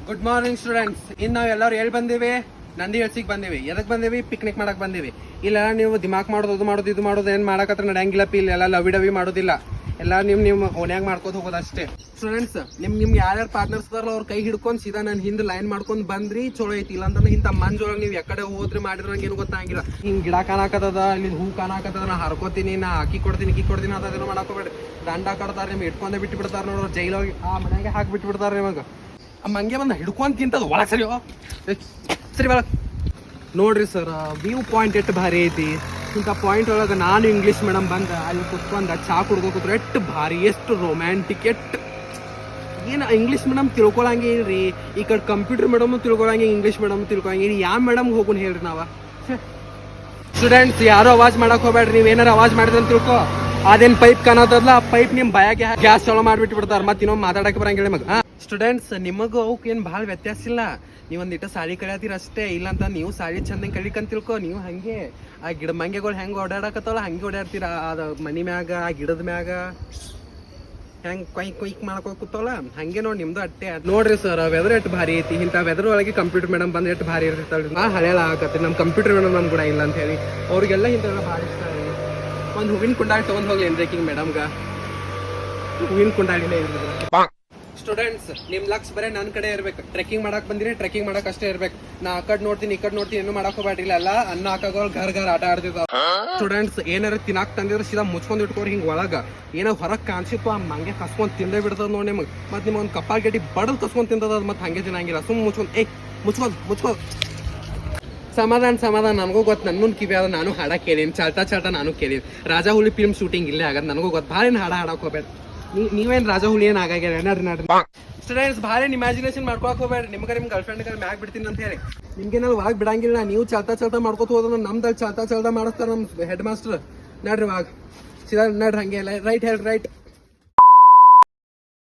Good morning students. ಇನ್ನು ನಾವು ಎಲ್ಲರೂ ಎಲ್ಲಿ ಬಂದೀವಿ? ನಂದಿ ಹಿಲ್ಸಿಗೆ ಬಂದೀವಿ. ಎದಕ್ಕೆ ಬಂದೀವಿ? ಪಿಕ್ನಿಕ್ ಮಾಡಕ್ ಬಂದೀವಿ. ಇಲ್ಲೆಲ್ಲ ನೀವು ದಿಮಾಕ್ ಮಾಡೋದು ಅದು ಮಾಡೋದು ಇದು ಮಾಡೋದು ಏನು ಮಾಡಕತ್ರ ನಡೆಯಂಗಿಲ್ಲ. ಇಲ್ಲೆಲ್ಲ ಲವಿ ಡವಿ ಮಾಡೋದಿಲ್ಲ. ಎಲ್ಲ ನಿಮ್ಮ ಓನ್ಯಾಗ ಮಾಡ್ಕೋತ ಹೋಗೋದು ಅಷ್ಟೇ. ಸ್ಟೂಡೆಂಟ್ಸ್, ನಿಮ್ಗೆ ಯಾರ್ಯಾರು ಪಾರ್ಟ್ನರ್ಸ್ ಅದಾರಲ್ಲ ಅವ್ರ ಕೈ ಹಿಡ್ಕೊಂಡು ಸೀದಾ ನಾನು ಹಿಂದೆ ಲೈನ್ ಮಾಡ್ಕೊಂಡು ಬಂದ್ರಿ ಚಲೋ ಐತಿ. ಇಲ್ಲ ಅಂದ್ರೆ ಇಂಥ ಮಂಜೊಳಗೆ ನೀವು ಯಾಕಡೆ ಹೋದ್ರೆ ಮಾಡಿದ್ರಂಗೆ ಏನು ಗೊತ್ತಾಗಿಲ್ಲ. ಹಿಂಗೆ ಗಿಡ ಕಾಣಕತ್ತದ, ಇಲ್ಲಿ ಹೂ ಕಾಣಕತ್ತದ, ನಾ ಹರ್ಕೋತೀನಿ, ನಾ ಅಕ್ಕಿ ಕೊಡ್ತೀನಿ ಅದೇನೋ ಮಾಡಕೋಬೇಡಿ. ದಂಡ ಕಡ್ತಾರೆ, ನಿಮ್ಗೆ ಇಟ್ಕೊಂಡೇ ಬಿಟ್ಟು ಬಿಡ್ತಾರೆ ನೋಡ್ರಿ. ಜೈಲೋಗಿ ಆ ಮನೆಗೆ ಹಾಕಿ ಬಿಟ್ಟು ಬಿಡ್ತಾರೆ ನಿಮಗೆ. ಆ ಮಂಗೆ ಬಂದ ಹಿಡ್ಕೊಂಡ್ ತಿಂತದ ಒಳಗೆ ಸರಿ ಸರಿ ಒಳಗೆ ನೋಡ್ರಿ ಸರ್. ವ್ಯೂ ಪಾಯಿಂಟ್ ಎಷ್ಟು ಭಾರಿ ಐತಿ. ಇಂಥ ಪಾಯಿಂಟ್ ಒಳಗೆ ನಾನು ಇಂಗ್ಲೀಷ್ ಮೇಡಮ್ ಬಂದ ಅಲ್ಲಿ ಕುತ್ಕೊಂಡ ಚಾ ಕುಡ್ಕೋ ಕೂತ್ರು ಎಷ್ಟು ಭಾರಿ, ಎಷ್ಟು ರೊಮ್ಯಾಂಟಿಕ್, ಎಷ್ಟು ಏನು ಇಂಗ್ಲೀಷ್ ಮೇಡಮ್ ತಿಳ್ಕೊಳಂಗೆ ಇಲ್ರಿ. ಈ ಕಡೆ ಕಂಪ್ಯೂಟರ್ ಮೇಡಮ್ ತಿಳ್ಕೊಳಂಗೆ, ಇಂಗ್ಲೀಷ್ ಮೇಡಮ್ ತಿಳ್ಕೊಳಂಗೆ. ಯಾವ ಮೇಡಮ್ ಹೋಗೋಣ ಹೇಳ್ರಿ ನಾವ? ಸ್ಟೂಡೆಂಟ್ಸ್, ಯಾರು ಅವಾಜ್ ಮಾಡಕ್ ಹೋಗ್ಬೇಡ್ರಿ. ನೀವು ಏನಾರು ಅವಾಜ್ ಮಾಡಿದ್ರೆ ತಿಳ್ಕೊ ಅದೇನ್ ಪೈಪ್ ಕಾಣತದಲ್ಲ, ಆ ಪೈಪ್ ನಿಮ್ ಬಾಯಾಗೆ ಗ್ಯಾಸ್ ಚಾಲೋ ಮಾಡ್ಬಿಟ್ಟು ಬಿಡ್ತಾರ. ಮತ್ತೆ ಇನ್ನೊಂದು ಮಾತಾಡಕ್ಕೆ ಬರಂಗಿಲ್ಲ ನಿಮಗೆ. ಸ್ಟೂಡೆಂಟ್ಸ್, ನಿಮಗೂ ಅವಕ್ಕೆ ಏನು ಭಾಳ ವ್ಯತ್ಯಾಸ ಇಲ್ಲ. ನೀವೊಂದಿಟ್ಟ ಸಾರಿ ಕಳಿಯತ್ತೀರ ಅಷ್ಟೇ. ಇಲ್ಲಂತ ನೀವು ಸಾರಿ ಚಂದಂಗೆ ಕಲಿಕಂತ ತಿಳ್ಕೊ. ನೀವು ಹಂಗೆ ಆ ಗಿಡ ಮಂಗೆಗಳು ಹೆಂಗೆ ಓಡಾಡಕತ್ತವಲ್ಲ ಹಂಗೆ ಓಡಾಡ್ತೀರ. ಅದು ಮನಿ ಮ್ಯಾಗ, ಆ ಗಿಡದ ಮ್ಯಾಗ ಹೆಂಗೆ ಕೊಯ್ಕ್ ಮಾಡ್ಕೊ ಕೂತವಲ್ಲ ಹಂಗೆ ನೋಡಿ ನಿಮ್ದು ಅಟ್ಟೆ. ನೋಡ್ರಿ ಸರ್, ವೆದರ್ ಎಷ್ಟು ಭಾರಿ ಐತಿ. ಇಂಥ ವೆದರ್ ಒಳಗೆ ಕಂಪ್ಯೂಟರ್ ಮೇಡಮ್ ಬಂದು ಎಷ್ಟು ಭಾರಿ ಇರ್ತಾಳೆ. ನಾ ಹಳೆಯಲ್ಲ ಆಗತ್ತೆ ನಮ್ಮ ಕಂಪ್ಯೂಟರ್ ಮೇಡಮ್ ನಮ್ ಕೂಡ ಇಲ್ಲ ಅಂತ ಹೇಳಿ ಅವ್ರಿಗೆಲ್ಲ ಇಂಥವೆಲ್ಲ ಭಾರಿ ಇಷ್ಟ. ಒಂದು ಹೂವಿನ ಕುಂಡಾಡಿ ತೊಗೊಂಡು ಹೋಗ್ಲಿ ಏನ್ರೇಕಿಂಗ್ ಮೇಡಮ್ಗ. ಹೂವಿನ ಕುಂಡಾಡಿನೇ ಇರ್ಬೇಕು. ಸ್ಟೂಡೆಂಟ್ಸ್, ನಿಮ್ ಲಕ್ಸ್ ಬರೇ ನನ್ನ ಕಡೆ ಇರ್ಬೇಕು. ಟ್ರೆಕ್ಕಿಂಗ್ ಮಾಡಕ್ ಬಂದಿರಿ, ಟ್ರೆಕ್ಕಿಂಗ್ ಮಾಡಕ್ ಅಷ್ಟೇ ಇರ್ಬೇಕು. ನಾ ಆ ಕಡೆ ನೋಡ್ತೀನಿ ಈ ಕಡೆ ನೋಡ್ತೀನಿ ಏನು ಮಾಡಕ್ ಹೋಗ್ಬೇಡ್ರಿ. ಅಲ್ಲ ಅನ್ನ ಹಾಕೋರು ಘರ್ ಆಟ ಆಡ್ತಿದ್ದ. ಸ್ಟೂಡೆಂಟ್ಸ್, ಏನಾರ ತಿನ್ನಾಕ್ ತಂದಿದ್ರೆ ಸೀದಾ ಮುಚ್ಕೊಂಡ್ ಇಟ್ಕೋರಿ. ಹಿಂಗ್ ಒಳಗ ಏನೋ ಹೊರಗ್ ಕಾಣಿಸಿತ್ತು ಆ ಮಂಗೆ ಕಸ್ಕೊಂಡ್ ತಿಂದೇ ಬಿಡ್ತದ ನೋಡಿ ನಿಮಗೆ. ಮತ್ತೆ ನಿಮ್ಗೆ ಒಂದು ಕಪ್ಪಾಲ್ ಗಟ್ಟಿ ಬಡದ್ ಕಸ್ಕೊಂಡ್ ತಿಂತದ. ಮತ್ತೆ ಹಂಗೆ ತಿನ್ನಂಗಿಲ್ಲ. ಸುಮ್ ಮುಚ್ಕೊಂಡ್ ಸಮಾಧಾನ. ನನಗೂ ಗೊತ್ತು, ನನ್ನೊಂದು ಕಿವಿ ಅದ. ನಾನು ಹಾಡ ಕೇಳೀನಿ, ಚಾಲ್ತಾ ನಾನು ಕೇಳೀನಿ. ರಾಜಾ ಹುಲಿ ಫಿಲ್ಮ್ ಶೂಟಿಂಗ್ ಇಲ್ಲೇ ಆಗದ್ ನನಗೂ ಗೊತ್ತು. ಭಾಳ ಏನು ಹಾಡಕ್ ಹೋಗ್ಬೇಡ. ನೀವೇನು ರಾಜಾ ಹುಲಿ ಏನು ಆಗಾಗ್ಯಾರ ನಡ್ರಿ. ಸ್ಟೂಡೆಂಟ್ಸ್, ಭಾಳ ಇಮ್ಯಾಜಿನೇಷನ್ ಮಾಡ್ಕೊಳಕ್ ಹೋಗ್ಬೇಡ್ರಿ. ನಿಮ್ಗೆ ನಿಮ್ಮ ಗರ್ಲ್ ಫ್ರೆಂಡ್ ಮ್ಯಾಗ್ ಬಿಡ್ತೀನಿ ಅಂತ ಹೇಳಿ ನಿಮ್ಗೇನಾದ್ರು ವಾಗ್ ಬಿಡಂಗಿಲ್ಲ. ನೀವು ಚಾಲ್ತಾ ಮಾಡ್ಕೋತ ಹೋದ್ರೆ ನಮ್ದಲ್ಲಿ ಚಾಲ್ತಾ ಮಾಡಿಸ್ತಾರೆ ನಮ್ಮ ಹೆಡ್ ಮಾಸ್ಟರ್. ನಡ್ರಿ ವಾಗ್ ಸೀದಾ ನಡ್ರಿ. ಹಂಗೆ ರೈಟ್ ಹೇಳ್ರಿ, ರೈಟ್.